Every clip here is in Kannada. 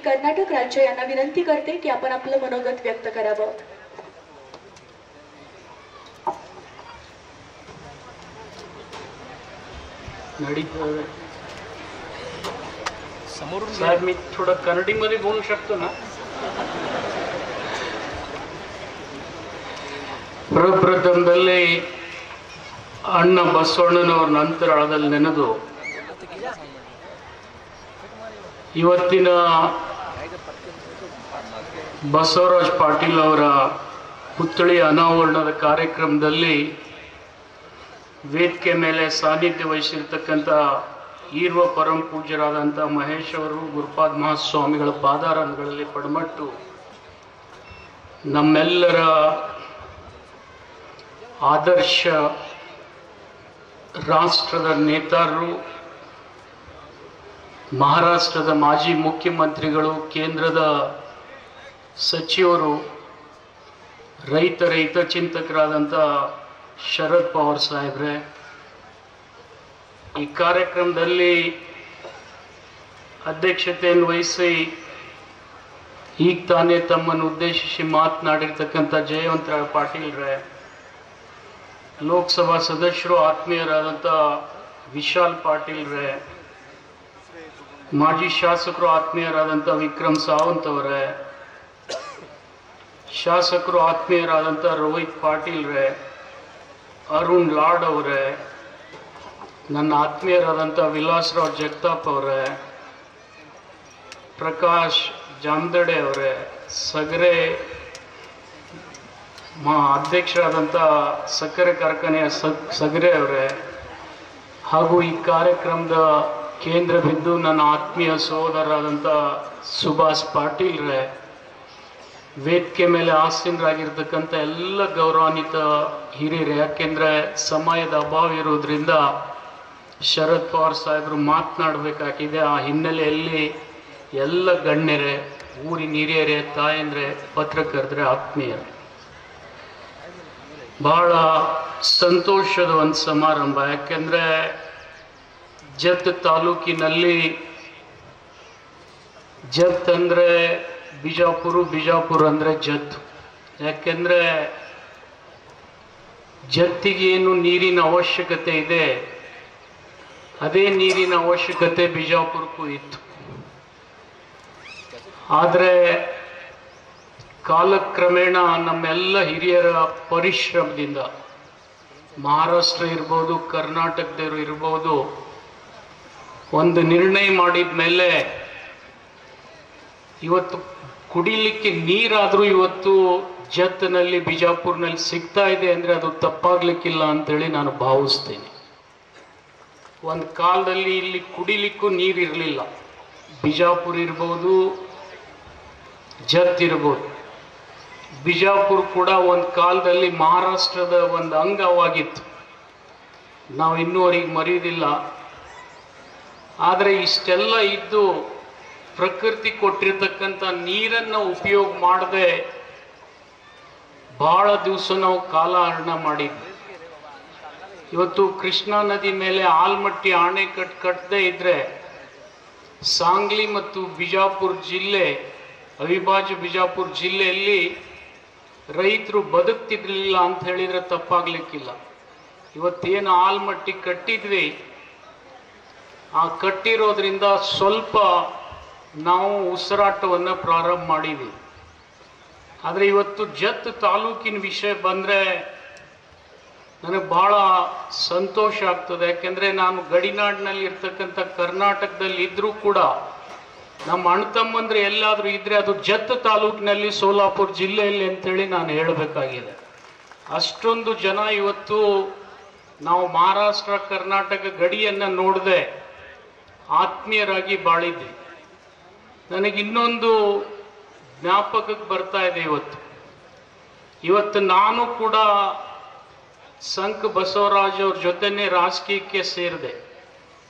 कर्नाटक राज्य यांना विनंती करते की आपण आपलं मनोगत व्यक्त करावं। साहेब मी थोडं कन्नडीमध्ये बोलू शकतो ना? ಪ್ರಪ್ರಥಮದಲ್ಲಿ ಅಣ್ಣ ಬಸವಣ್ಣನವರ ನಂತರಾಳದಲ್ಲಿ ನೆನೆದು ಇವತ್ತಿನ ಬಸವರಾಜ್ ಪಾಟೀಲ್ ಅವರ ಪುತ್ಥಳಿ ಅನಾವರಣದ ಕಾರ್ಯಕ್ರಮದಲ್ಲಿ ವೇದಿಕೆ ಮೇಲೆ ಸಾನ್ನಿಧ್ಯ ವಹಿಸಿರ್ತಕ್ಕಂಥ ಈರ್ವ ಪರಮ ಪೂಜ್ಯರಾದಂಥ ಮಹೇಶ್ ಅವರು ಗುರುಪಾದ ಮಹಾಸ್ವಾಮಿಗಳ ಪಾದಾರಗಳಲ್ಲಿ ಪಡಮಟ್ಟು ನಮ್ಮೆಲ್ಲರ ಆದರ್ಶ ರಾಷ್ಟ್ರದ ನೇತಾರರು, ಮಹಾರಾಷ್ಟ್ರದ ಮಾಜಿ ಮುಖ್ಯಮಂತ್ರಿಗಳು, ಕೇಂದ್ರದ ಸಚಿವರು, ರೈತ ಚಿಂತಕರಾದಂಥ ಶರದ್ ಪವಾರ್ ಸಾಹೇಬ್ರೆ, ಈ ಕಾರ್ಯಕ್ರಮದಲ್ಲಿ ಅಧ್ಯಕ್ಷತೆಯನ್ನು ವಹಿಸಿ ಈಗ ತಾನೇ ತಮ್ಮನ್ನು ಉದ್ದೇಶಿಸಿ ಮಾತನಾಡಿರ್ತಕ್ಕಂಥ ಜಯವಂತರಾವ್ ಪಾಟೀಲ್ರೆ, ಲೋಕಸಭಾ ಸದಸ್ಯರು ಆತ್ಮೀಯರಾದಂಥ ವಿಶಾಲ್ ಪಾಟೀಲ್ರೆ, ಮಾಜಿ ಶಾಸಕರು ಆತ್ಮೀಯರಾದಂಥ ವಿಕ್ರಮ್ ಸಾವಂತ್ ಅವರೇ, ಶಾಸಕರು ಆತ್ಮೀಯರಾದಂಥ ರೋಹಿತ್ ಪಾಟೀಲ್ರೆ, ಅರುಣ್ ಲಾಡ್ ಅವರೇ, ನನ್ನ ಆತ್ಮೀಯರಾದಂಥ ವಿಲಾಸರಾವ್ ಜಗತಾಪ್ ಅವರೇ, ಪ್ರಕಾಶ್ ಜಾಮದಡೆ ಅವರೇ, ಸಗರೆ ಅಧ್ಯಕ್ಷರಾದಂಥ ಸಕ್ಕರೆ ಕಾರ್ಖಾನೆಯ ಸಗರೆ ಅವರೇ, ಹಾಗೂ ಈ ಕಾರ್ಯಕ್ರಮದ ಕೇಂದ್ರ ಬಿಂದು ನನ್ನ ಆತ್ಮೀಯ ಸಹೋದರರಾದಂಥ ಸುಭಾಷ್ ಪಾಟೀಲ್ರೆ, ವೇದಿಕೆ ಮೇಲೆ ಆಸೀನರಾಗಿರ್ತಕ್ಕಂಥ ಎಲ್ಲ ಗೌರವಾನ್ವಿತ ಹಿರಿಯರು, ಯಾಕೆಂದರೆ ಸಮಯದ ಅಭಾವ ಇರೋದ್ರಿಂದ ಶರದ್ ಪವಾರ್ ಸಾಹೇಬರು ಮಾತನಾಡಬೇಕಾಗಿದೆ. ಆ ಹಿನ್ನೆಲೆಯಲ್ಲಿ ಎಲ್ಲ ಗಣ್ಯರೇ, ಊರಿನ ಹಿರಿಯರೇ, ತಾಯಂದ್ರೆ, ಪತ್ರಕರ್ತರೆ, ಆತ್ಮೀಯರೇ, ಬಹಳ ಸಂತೋಷದ ಒಂದು ಸಮಾರಂಭ. ಯಾಕೆಂದರೆ ಜತ್ ತಾಲೂಕಿನಲ್ಲಿ ಜತ್ ಅಂದರೆ ಬಿಜಾಪುರ ಅಂದರೆ ಜತ್. ಯಾಕೆಂದರೆ ಜತ್ತಿಗೇನು ನೀರಿನ ಅವಶ್ಯಕತೆ ಇದೆ ಅದೇ ನೀರಿನ ಅವಶ್ಯಕತೆ ಬಿಜಾಪುರಕ್ಕೂ ಇತ್ತು. ಆದರೆ ಕಾಲಕ್ರಮೇಣ ನಮ್ಮೆಲ್ಲ ಹಿರಿಯರ ಪರಿಶ್ರಮದಿಂದ ಮಹಾರಾಷ್ಟ್ರ ಇರ್ಬೋದು, ಕರ್ನಾಟಕದವರು ಇರ್ಬೋದು, ಒಂದು ನಿರ್ಣಯ ಮಾಡಿದ ಮೇಲೆ ಇವತ್ತು ಕುಡಿಲಿಕ್ಕೆ ನೀರಾದರೂ ಇವತ್ತು ಜತ್ನಲ್ಲಿ ಬಿಜಾಪುರ್ನಲ್ಲಿ ಸಿಗ್ತಾ ಇದೆ ಅಂದರೆ ಅದು ತಪ್ಪಾಗ್ಲಿಕ್ಕಿಲ್ಲ ಅಂತೇಳಿ ನಾನು ಭಾವಿಸ್ತೇನೆ. ಒಂದು ಕಾಲದಲ್ಲಿ ಇಲ್ಲಿ ಕುಡಿಲಿಕ್ಕೂ ನೀರಿರಲಿಲ್ಲ. ಬಿಜಾಪುರ ಇರ್ಬೋದು, ಜತ್ ಇರ್ಬೋದು. ಬಿಜಾಪುರ ಕೂಡ ಒಂದು ಕಾಲದಲ್ಲಿ ಮಹಾರಾಷ್ಟ್ರದ ಒಂದು ಅಂಗವಾಗಿತ್ತು, ನಾವು ಇನ್ನೂವರೆಗೆ ಮರೆಯೋದಿಲ್ಲ. ಆದರೆ ಇಷ್ಟೆಲ್ಲ ಇದ್ದು ಪ್ರಕೃತಿ ಕೊಟ್ಟಿರ್ತಕ್ಕಂಥ ನೀರನ್ನು ಉಪಯೋಗ ಮಾಡದೆ ಬಹಳ ದಿವಸ ನಾವು ಕಾಲಹರಣ ಮಾಡಿದ್ವಿ. ಇವತ್ತು ಕೃಷ್ಣಾ ನದಿ ಮೇಲೆ ಆಲ್ಮಟ್ಟಿ ಅಣೆಕಟ್ಟು ಕಟ್ಟದೇ ಇದ್ರೆ ಸಾಂಗ್ಲಿ ಮತ್ತು ಬಿಜಾಪುರ ಜಿಲ್ಲೆ, ಅವಿಭಾಜ್ಯ ಬಿಜಾಪುರ ಜಿಲ್ಲೆಯಲ್ಲಿ ರೈತರು ಬದುಕ್ತಿರ್ಲಿಲ್ಲ ಅಂತ ಹೇಳಿದ್ರೆ ತಪ್ಪಾಗ್ಲಿಕ್ಕಿಲ್ಲ. ಇವತ್ತೇನು ಆಲ್ಮಟ್ಟಿ ಕಟ್ಟಿದ್ವಿ, ಆ ಕಟ್ಟಿರೋದ್ರಿಂದ ಸ್ವಲ್ಪ ನಾವು ಉಸಿರಾಟವನ್ನು ಪ್ರಾರಂಭ ಮಾಡಿದ್ವಿ. ಆದರೆ ಇವತ್ತು ಜತ್ ತಾಲೂಕಿನ ವಿಷಯ ಬಂದರೆ ನನಗೆ ಬಹಳ ಸಂತೋಷ ಆಗ್ತದೆ. ಯಾಕೆಂದರೆ ನಾನು ಗಡಿನಾಡಿನಲ್ಲಿ ಇರ್ತಕ್ಕಂಥ ಕರ್ನಾಟಕದಲ್ಲಿ ಇದ್ದರೂ ಕೂಡ ನಮ್ಮ ಅಣ್ಣ ತಮ್ಮಂದ್ರೆ ಎಲ್ಲಾದರೂ ಇದ್ರೆ ಅದು ಜತ್ ತಾಲೂಕಿನಲ್ಲಿ, ಸೋಲಾಪುರ ಜಿಲ್ಲೆಯಲ್ಲಿ ಅಂತೇಳಿ ನಾನು ಹೇಳಬೇಕಾಗಿದೆ. ಅಷ್ಟೊಂದು ಜನ ಇವತ್ತು ನಾವು ಮಹಾರಾಷ್ಟ್ರ ಕರ್ನಾಟಕ ಗಡಿಯನ್ನು ನೋಡದೆ ಆತ್ಮೀಯರಾಗಿ ಬಾಳಿದ್ವಿ. ನನಗೆ ಇನ್ನೊಂದು ಜ್ಞಾಪಕಕ್ಕೆ ಬರ್ತಾ ಇದೆ. ಇವತ್ತು ನಾನು ಕೂಡ ಸಂಕ ಬಸವರಾಜ್ ಅವ್ರ ಜೊತೆನೆ ರಾಜಕೀಯಕ್ಕೆ ಸೇರಿದೆ.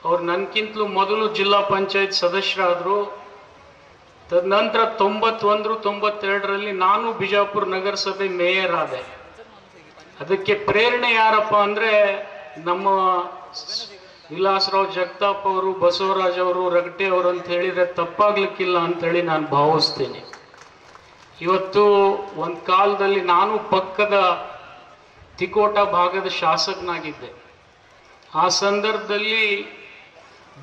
ಅವ್ರು ನನ್ಕಿಂತಲೂ ಮೊದಲು ಜಿಲ್ಲಾ ಪಂಚಾಯತ್ ಸದಸ್ಯರಾದರು. ತದನಂತರ 91-92ರಲ್ಲಿ ನಾನು ಬಿಜಾಪುರ ನಗರಸಭೆ ಮೇಯರ್ ಆದೆ. ಅದಕ್ಕೆ ಪ್ರೇರಣೆ ಯಾರಪ್ಪ ಅಂದರೆ ನಮ್ಮ ವಿಲಾಸರಾವ್ ಜಗತಾಪ್ ಅವರು, ಬಸವರಾಜ್ ಅವರು, ರಗಟೆ ಅವರು ಅಂತ ಹೇಳಿದ್ರೆ ತಪ್ಪಾಗ್ಲಿಕ್ಕಿಲ್ಲ ಅಂತೇಳಿ ನಾನು ಭಾವಿಸ್ತೇನೆ. ಇವತ್ತು ಒಂದು ಕಾಲದಲ್ಲಿ ನಾನು ಪಕ್ಕದ ತಿಕೋಟ ಭಾಗದ ಶಾಸಕನಾಗಿದ್ದೆ. ಆ ಸಂದರ್ಭದಲ್ಲಿ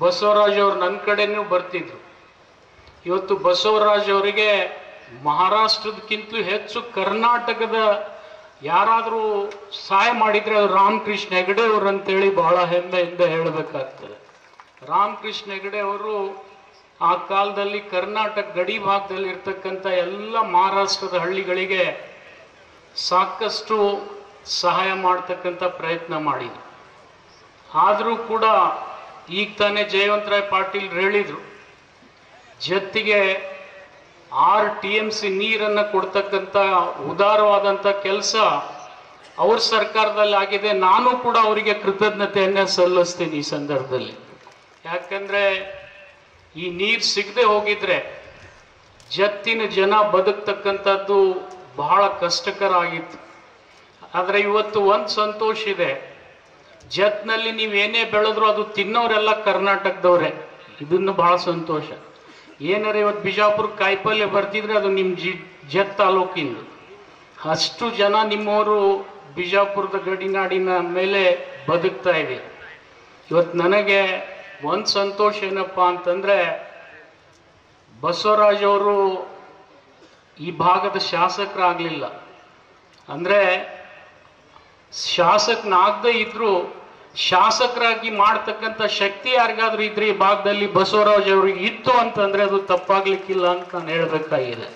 ಬಸವರಾಜ್ ಅವರು ನನ್ನ ಕಡೆನೂ ಬರ್ತಿದ್ರು. ಇವತ್ತು ಬಸವರಾಜ್ ಅವರಿಗೆ ಮಹಾರಾಷ್ಟ್ರದಕ್ಕಿಂತಲೂ ಹೆಚ್ಚು ಕರ್ನಾಟಕದ ಯಾರಾದರೂ ಸಹಾಯ ಮಾಡಿದರೆ ಅದು ರಾಮಕೃಷ್ಣ ಹೆಗಡೆ ಅವರು ಅಂತೇಳಿ ಬಹಳ ಹೆಮ್ಮೆಯಿಂದ ಹೇಳಬೇಕಾಗ್ತದೆ. ರಾಮಕೃಷ್ಣ ಹೆಗಡೆ ಅವರು ಆ ಕಾಲದಲ್ಲಿ ಕರ್ನಾಟಕ ಗಡಿ ಭಾಗದಲ್ಲಿ ಇರ್ತಕ್ಕಂಥ ಎಲ್ಲ ಮಹಾರಾಷ್ಟ್ರದ ಹಳ್ಳಿಗಳಿಗೆ ಸಾಕಷ್ಟು ಸಹಾಯ ಮಾಡ್ತಕ್ಕಂಥ ಪ್ರಯತ್ನ ಮಾಡಿದ್ರು. ಆದರೂ ಕೂಡ ಈಗ ತಾನೇ ಜಯವಂತರಾಯ್ ಪಾಟೀಲ್ ಹೇಳಿದ್ರು, ಜತ್ತಿಗೆ 6 TMC ನೀರನ್ನು ಕೊಡ್ತಕ್ಕಂಥ ಉದಾರವಾದಂಥ ಕೆಲಸ ಅವ್ರ ಸರ್ಕಾರದಲ್ಲಿ ಆಗಿದೆ. ನಾನು ಕೂಡ ಅವರಿಗೆ ಕೃತಜ್ಞತೆಯನ್ನೇ ಸಲ್ಲಿಸ್ತೀನಿ ಈ ಸಂದರ್ಭದಲ್ಲಿ. ಯಾಕಂದ್ರೆ ಈ ನೀರು ಸಿಗದೆ ಹೋಗಿದ್ರೆ ಜತ್ತಿನ ಜನ ಬದುಕ್ತಕ್ಕಂಥದ್ದು ಬಹಳ ಕಷ್ಟಕರ ಆಗಿತ್ತು. ಆದರೆ ಇವತ್ತು ಒಂದು ಸಂತೋಷ ಇದೆ, ಜತ್ನಲ್ಲಿ ನೀವೇನೇ ಬೆಳೆದ್ರು ಅದು ತಿನ್ನೋರೆಲ್ಲ ಕರ್ನಾಟಕದವ್ರೆ. ಇದನ್ನು ಬಹಳ ಸಂತೋಷ. ಏನಾರ ಇವತ್ತು ಬಿಜಾಪುರ ಕಾಯಿಪಲ್ಯ ಬರ್ತಿದ್ರೆ ಅದು ನಿಮ್ಮ ಜತ್ ತಾಲೂಕಿಂದು. ಅಷ್ಟು ಜನ ನಿಮ್ಮವರು ಬಿಜಾಪುರದ ಗಡಿನಾಡಿನ ಮೇಲೆ ಬದುಕ್ತಾ ಇದೆ. ಇವತ್ತು ನನಗೆ ಒಂದು ಸಂತೋಷ ಏನಪ್ಪ ಅಂತಂದ್ರೆ, ಬಸವರಾಜ್ ಅವರು ಈ ಭಾಗದ ಶಾಸಕರಾಗಲಿಲ್ಲ ಅಂದ್ರೆ, ಶಾಸಕನಾಗದೇ ಇದ್ರು ಶಾಸಕರಾಗಿ ಮಾಡ್ತಕ್ಕಂಥ ಶಕ್ತಿ ಯಾರಿಗಾದ್ರೂ ಇದ್ರೆ ಈ ಭಾಗದಲ್ಲಿ ಬಸವರಾಜ್ ಅವ್ರಿಗೆ ಇತ್ತು ಅಂತಂದ್ರೆ ಅದು ತಪ್ಪಾಗ್ಲಿಕ್ಕಿಲ್ಲ ಅಂತ ನಾನು ಹೇಳಬೇಕಾಗಿದೆ.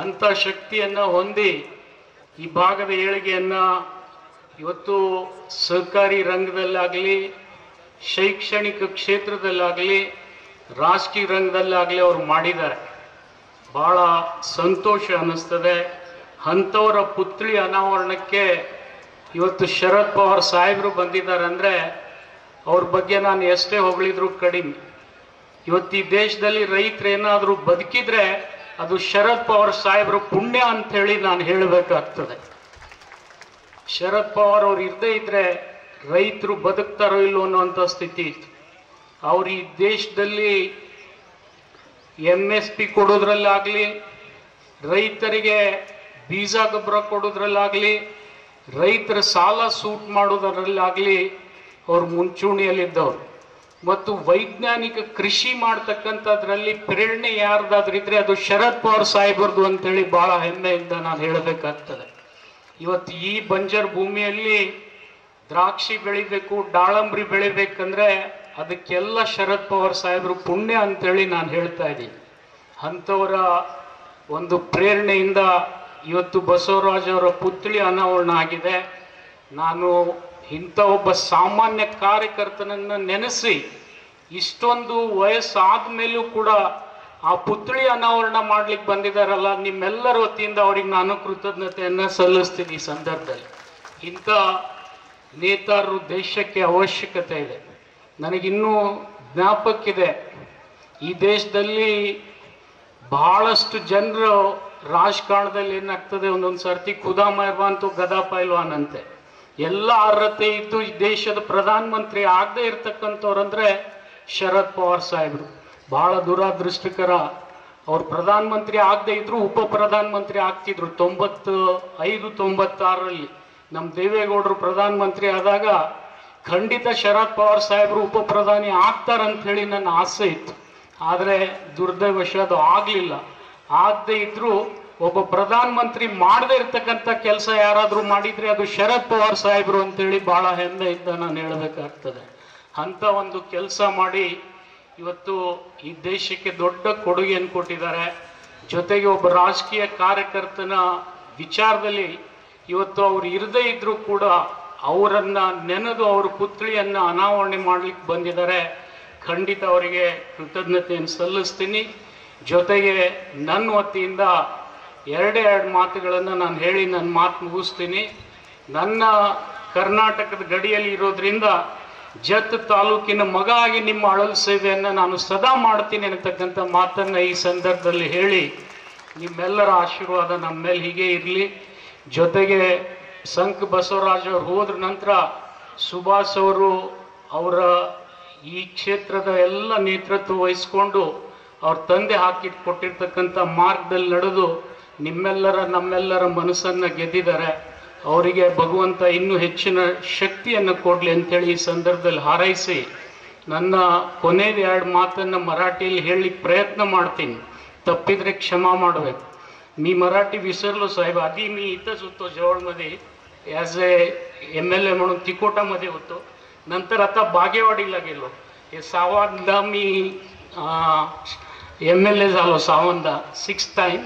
ಅಂಥ ಶಕ್ತಿಯನ್ನ ಹೊಂದಿ ಈ ಭಾಗದ ಏಳಿಗೆಯನ್ನ ಇವತ್ತು ಸಹಕಾರಿ ರಂಗದಲ್ಲಾಗಲಿ, ಶೈಕ್ಷಣಿಕ ಕ್ಷೇತ್ರದಲ್ಲಾಗಲಿ, ರಾಜಕೀಯ ರಂಗದಲ್ಲಾಗಲಿ ಅವರು ಮಾಡಿದ್ದಾರೆ. ಬಹಳ ಸಂತೋಷ ಅನ್ನಿಸ್ತದೆ. ಅಂಥವರ ಪುತ್ಳಿ ಅನಾವರಣಕ್ಕೆ ಇವತ್ತು ಶರದ್ ಪವಾರ್ ಸಾಹೇಬರು ಬಂದಿದ್ದಾರೆ ಅಂದರೆ ಅವ್ರ ಬಗ್ಗೆ ನಾನು ಎಷ್ಟೇ ಹೊಗಳಿದ್ರು ಕಡಿಮೆ. ಇವತ್ತು ಈ ದೇಶದಲ್ಲಿ ರೈತರು ಏನಾದರೂ ಬದುಕಿದ್ರೆ ಅದು ಶರದ್ ಪವಾರ್ ಸಾಹೇಬರು ಪುಣ್ಯ ಅಂಥೇಳಿ ನಾನು ಹೇಳಬೇಕಾಗ್ತದೆ. ಶರದ್ ಪವಾರ್ ಅವ್ರು ಇರದೇ ಇದ್ರೆ ರೈತರು ಬದುಕ್ತಾರೋ ಇಲ್ಲೋ ಅನ್ನೋಂಥ ಸ್ಥಿತಿ ಇತ್ತು. ಅವ್ರು ಈ ದೇಶದಲ್ಲಿ MSP ಕೊಡೋದ್ರಲ್ಲಾಗಲಿ, ರೈತರಿಗೆ ಬೀಜ ಗೊಬ್ಬರ ಕೊಡೋದ್ರಲ್ಲಾಗಲಿ, ರೈತರ ಸಾಲ ಸೂಟ್ ಮಾಡೋದರಲ್ಲಾಗಲಿ ಅವ್ರು ಮುಂಚೂಣಿಯಲ್ಲಿದ್ದವರು. ಮತ್ತು ವೈಜ್ಞಾನಿಕ ಕೃಷಿ ಮಾಡ್ತಕ್ಕಂಥದ್ರಲ್ಲಿ ಪ್ರೇರಣೆ ಯಾರ್ದಾದ್ರಿದ್ರೆ ಅದು ಶರದ್ ಪವಾರ್ ಸಾಹೇಬರ್ದು ಅಂತೇಳಿ ಬಹಳ ಹೆಮ್ಮೆಯಿಂದ ನಾನು ಹೇಳಬೇಕಾಗ್ತದೆ. ಇವತ್ತು ಈ ಬಂಜರ್ ಭೂಮಿಯಲ್ಲಿ ದ್ರಾಕ್ಷಿ ಬೆಳಿಬೇಕು, ದಾಳಂಬ್ರಿ ಬೆಳಿಬೇಕಂದ್ರೆ ಅದಕ್ಕೆಲ್ಲ ಶರದ್ ಪವಾರ್ ಸಾಹೇಬರು ಪುಣ್ಯ ಅಂತೇಳಿ ನಾನು ಹೇಳ್ತಾ ಇದ್ದೀನಿ. ಅಂಥವರ ಒಂದು ಪ್ರೇರಣೆಯಿಂದ ಇವತ್ತು ಬಸವರಾಜ್ ಅವರ ಪುತ್ಳಿ ಅನಾವರಣ ಆಗಿದೆ. ನಾನು ಇಂಥ ಒಬ್ಬ ಸಾಮಾನ್ಯ ಕಾರ್ಯಕರ್ತನನ್ನು ನೆನೆಸಿ ಇಷ್ಟೊಂದು ವಯಸ್ಸಾದ ಮೇಲೂ ಕೂಡ ಆ ಪುತ್ಳಿ ಅನಾವರಣ ಮಾಡ್ಲಿಕ್ಕೆ ಬಂದಿದ್ದಾರಲ್ಲ, ನಿಮ್ಮೆಲ್ಲರ ವತಿಯಿಂದ ಅವ್ರಿಗೆ ನಾನು ಕೃತಜ್ಞತೆಯನ್ನು ಸಲ್ಲಿಸ್ತೀನಿ. ಈ ಸಂದರ್ಭದಲ್ಲಿ ಇಂಥ ನೇತಾರರು ದೇಶಕ್ಕೆ ಅವಶ್ಯಕತೆ ಇದೆ. ನನಗಿನ್ನೂ ಜ್ಞಾಪಕ್ಕಿದೆ, ಈ ದೇಶದಲ್ಲಿ ಬಹಳಷ್ಟು ಜನರು ರಾಜಕಾರಣದಲ್ಲಿ ಏನಾಗ್ತದೆ, ಒಂದೊಂದು ಸರ್ತಿ ಖುದಾ ಮೆಹರ್ಬಾನ್ ತು ಗದಾ ಪೈಲ್ವಾನ್ ಅಂತೆ. ಎಲ್ಲ ಅರ್ಹತೆ ಇದ್ದು ಈ ದೇಶದ ಪ್ರಧಾನಮಂತ್ರಿ ಆಗದೆ ಇರ್ತಕ್ಕಂಥವ್ರಂದ್ರೆ ಶರದ್ ಪವಾರ್ ಸಾಹೇಬರು. ಬಹಳ ದುರಾದೃಷ್ಟಕರ. ಅವ್ರು ಪ್ರಧಾನಮಂತ್ರಿ ಆಗದೆ ಇದ್ರು ಉಪ ಪ್ರಧಾನಮಂತ್ರಿ ಆಗ್ತಿದ್ರು. 95-96ರಲ್ಲಿ ನಮ್ಮ ದೇವೇಗೌಡರು ಪ್ರಧಾನಮಂತ್ರಿ ಆದಾಗ ಖಂಡಿತ ಶರದ್ ಪವಾರ್ ಸಾಹೇಬರು ಉಪ ಪ್ರಧಾನಿ ಆಗ್ತಾರಂತ ಹೇಳಿ ನನ್ನ ಆಸೆ ಇತ್ತು. ಆದರೆ ದುರ್ದೈವಶ ಅದು ಆಗಲಿಲ್ಲ. ಆಗದೆ ಇದ್ರು ಒಬ್ಬ ಪ್ರಧಾನಮಂತ್ರಿ ಮಾಡದೇ ಇರ್ತಕ್ಕಂಥ ಕೆಲಸ ಯಾರಾದರೂ ಮಾಡಿದ್ರೆ ಅದು ಶರದ್ ಪವಾರ್ ಸಾಹೇಬರು ಅಂತೇಳಿ ಬಹಳ ಹೆಮ್ಮೆಯಿಂದ ನಾನು ಹೇಳಬೇಕಾಗ್ತದೆ. ಅಂಥ ಒಂದು ಕೆಲಸ ಮಾಡಿ ಇವತ್ತು ಈ ದೇಶಕ್ಕೆ ದೊಡ್ಡ ಕೊಡುಗೆಯನ್ನು ಕೊಟ್ಟಿದ್ದಾರೆ. ಜೊತೆಗೆ ಒಬ್ಬ ರಾಜಕೀಯ ಕಾರ್ಯಕರ್ತನ ವಿಚಾರದಲ್ಲಿ ಇವತ್ತು ಅವ್ರು ಇರದೇ ಇದ್ರೂ ಕೂಡ ಅವರನ್ನ ನೆನೆದು ಅವ್ರ ಪುತ್ಳಿಯನ್ನ ಅನಾವರಣೆ ಮಾಡ್ಲಿಕ್ಕೆ ಬಂದಿದ್ದಾರೆ. ಖಂಡಿತ ಅವರಿಗೆ ಕೃತಜ್ಞತೆಯನ್ನು ಸಲ್ಲಿಸ್ತೀನಿ. ಜೊತೆಗೆ ನನ್ನ ವತಿಯಿಂದ ಎರಡೇ ಮಾತುಗಳನ್ನು ನಾನು ಹೇಳಿ ನನ್ನ ಮಾತು ಮುಗಿಸ್ತೀನಿ. ನನ್ನ ಕರ್ನಾಟಕದ ಗಡಿಯಲ್ಲಿ ಇರೋದ್ರಿಂದ ಜತ್ ತಾಲೂಕಿನ ಮಗ ಆಗಿ ನಿಮ್ಮ ಅಳಲು ಸೇವೆಯನ್ನು ನಾನು ಸದಾ ಮಾಡ್ತೀನಿ ಅನ್ನತಕ್ಕಂಥ ಮಾತನ್ನು ಈ ಸಂದರ್ಭದಲ್ಲಿ ಹೇಳಿ, ನಿಮ್ಮೆಲ್ಲರ ಆಶೀರ್ವಾದ ನಮ್ಮ ಮೇಲೆ ಹೀಗೆ ಇರಲಿ. ಜೊತೆಗೆ ಸಂಕ್ ಬಸವರಾಜ್ ಅವರು ಹೋದ್ರ ನಂತರ ಸುಭಾಷ್ ಅವರು ಅವರ ಈ ಕ್ಷೇತ್ರದ ಎಲ್ಲ ನೇತೃತ್ವ ವಹಿಸ್ಕೊಂಡು ಅವ್ರ ತಂದೆ ಕೊಟ್ಟಿರ್ತಕ್ಕಂಥ ಮಾರ್ಗದಲ್ಲಿ ನಡೆದು ನಮ್ಮೆಲ್ಲರ ಮನಸ್ಸನ್ನ ಗೆದ್ದಿದ್ದಾರೆ. ಅವರಿಗೆ ಭಗವಂತ ಇನ್ನೂ ಹೆಚ್ಚಿನ ಶಕ್ತಿಯನ್ನು ಕೊಡ್ಲಿ ಅಂತೇಳಿ ಈ ಸಂದರ್ಭದಲ್ಲಿ ಹಾರೈಸಿ ನನ್ನ ಕೊನೆಯ 2 ಮಾತನ್ನ मराठीಯಲ್ಲಿ ಹೇಳಲಿಕ್ಕೆ प्रयत्न ಮಾಡ್ತೀನಿ. तप्पिದ್ರೆ क्षमा ಮಾಡಬೇಕು. मी मराठी विसरलो साहेब. आधी मी इथंच होतो जवळमध्ये ॲज ए MLA म्हणून तिकोटामध्ये होतो. नंतर आता बागेवाडीला गेलो. हे सावंदा मी MLA झालो सावंदा 6th time.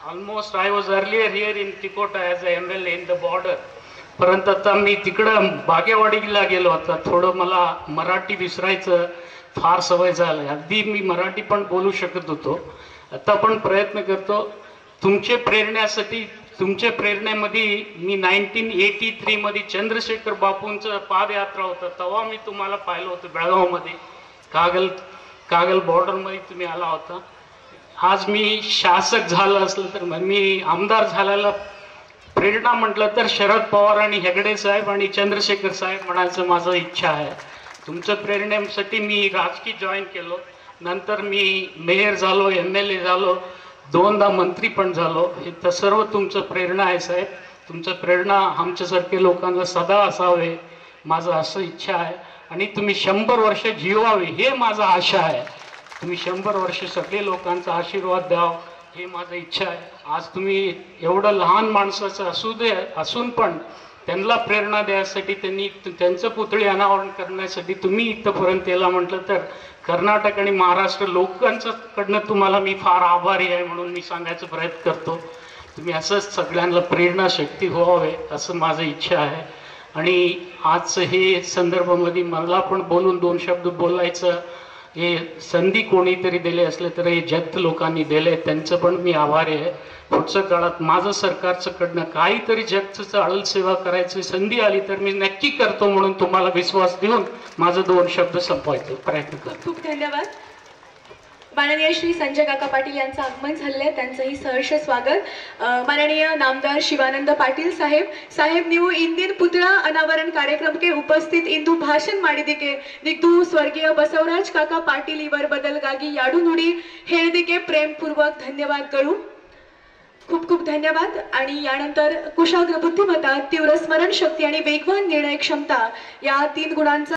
Almost I was earlier here in Tikota as a MLA in the border. परंतु आता मी तिकडं बागेवाडीला गेलो. आता थोडं मला मराठी विसरायचं फार सवय झालं. अगदी मी मराठी पण बोलू शकत होतो. आता पण प्रयत्न करतो. तुमचे प्रेरणेसाठी तुमच्या प्रेरणेमध्ये मी 1983 मध्ये चंद्रशेखर बापूंचं पादयात्रा होतं तेव्हा मी तुम्हाला पाहिलं होतं बेळगावमध्ये. कागल बॉर्डरमध्ये तुम्ही आला होता. आज मी शासक झालं असलं तर मी आमदार झाल्याला प्रेरणा म्हटलं तर शरद पवार आणि हेगडे साहेब आणि चंद्रशेखर साहेब म्हणायचं माझं इच्छा आहे. तुमच्या प्रेरणेसाठी मी राजकीय जॉईन केलो. नंतर मी मेयर झालो, MLA झालो, 2दा मंत्री पण झालो. हे तर सर्व तुमचं प्रेरणा आहे साहेब. तुमचं प्रेरणा आमच्यासारखे लोकांना सदा असावे माझं असं इच्छा आहे. आणि तुम्ही 100 वर्ष जीवावे हे माझा आशा आहे. तुम्ही 100 वर्ष सगळे लोकांचा आशीर्वाद द्याव हे माझं इच्छा आहे. आज तुम्ही एवढं लहान माणसाचं असून पण त्यांना प्रेरणा द्यायसाठी त्यांचं पुतळे अनावरण करण्यासाठी तुम्ही इथपर्यंत यायला म्हटलं तर कर्नाटक आणि महाराष्ट्र लोकांच्याकडनं तुम्हाला मी फार आभारी आहे म्हणून मी सांगायचा प्रयत्न करतो. तुम्ही असंच सगळ्यांना प्रेरणा शक्ती व्हावे असं माझं इच्छा आहे. आणि आज हे संदर्भामध्ये मला पण बोलून 2 शब्द बोलायचं हे संधी कोणीतरी दिले असले तर हे जगत लोकांनी दिले त्यांचं पण मी आभारी आहे. पुढच्या काळात माझं सरकारचं कडनं काहीतरी जगचं अळल सेवा करायची संधी आली तर मी नक्की करतो म्हणून तुम्हाला विश्वास देऊन माझं 2 शब्द संपवायचे प्रयत्न करतो. खूप धन्यवाद. माननीय श्री संजय काका पाटील यांचं आगमन झाले. त्यांचंही सहर्ष स्वागत. माननीय नामदार शिवानंद पाटील साहेब ನೀವು ಇಂದಿನ ಪುತ್ಳ ಅನಾವರಣ ಕಾರ್ಯಕ್ರಮಕ್ಕೆ ಉಪಸ್ಥಿತ ಇಂದು ಭಾಷಣ ಮಾಡಿದಕ್ಕೆ ನಿಗ್ದು ಸ್ವರ್ಗೀಯ ಬಸವರಾಜ್ ಕಾका ಪಾಟೀಲ್ ಇವರ ಬದಲಾಗಿ 2 ನುಡಿ ಹೇಳಿದಕ್ಕೆ प्रेमपूर्वक धन्यवादಗಳು. खूप खूप धन्यवाद. आणि यानंतर कुशाग्र बुद्धिमत्ता, तीव्र स्मरण शक्ती आणि वेगवान निर्णय क्षमता या 3 गुणांचा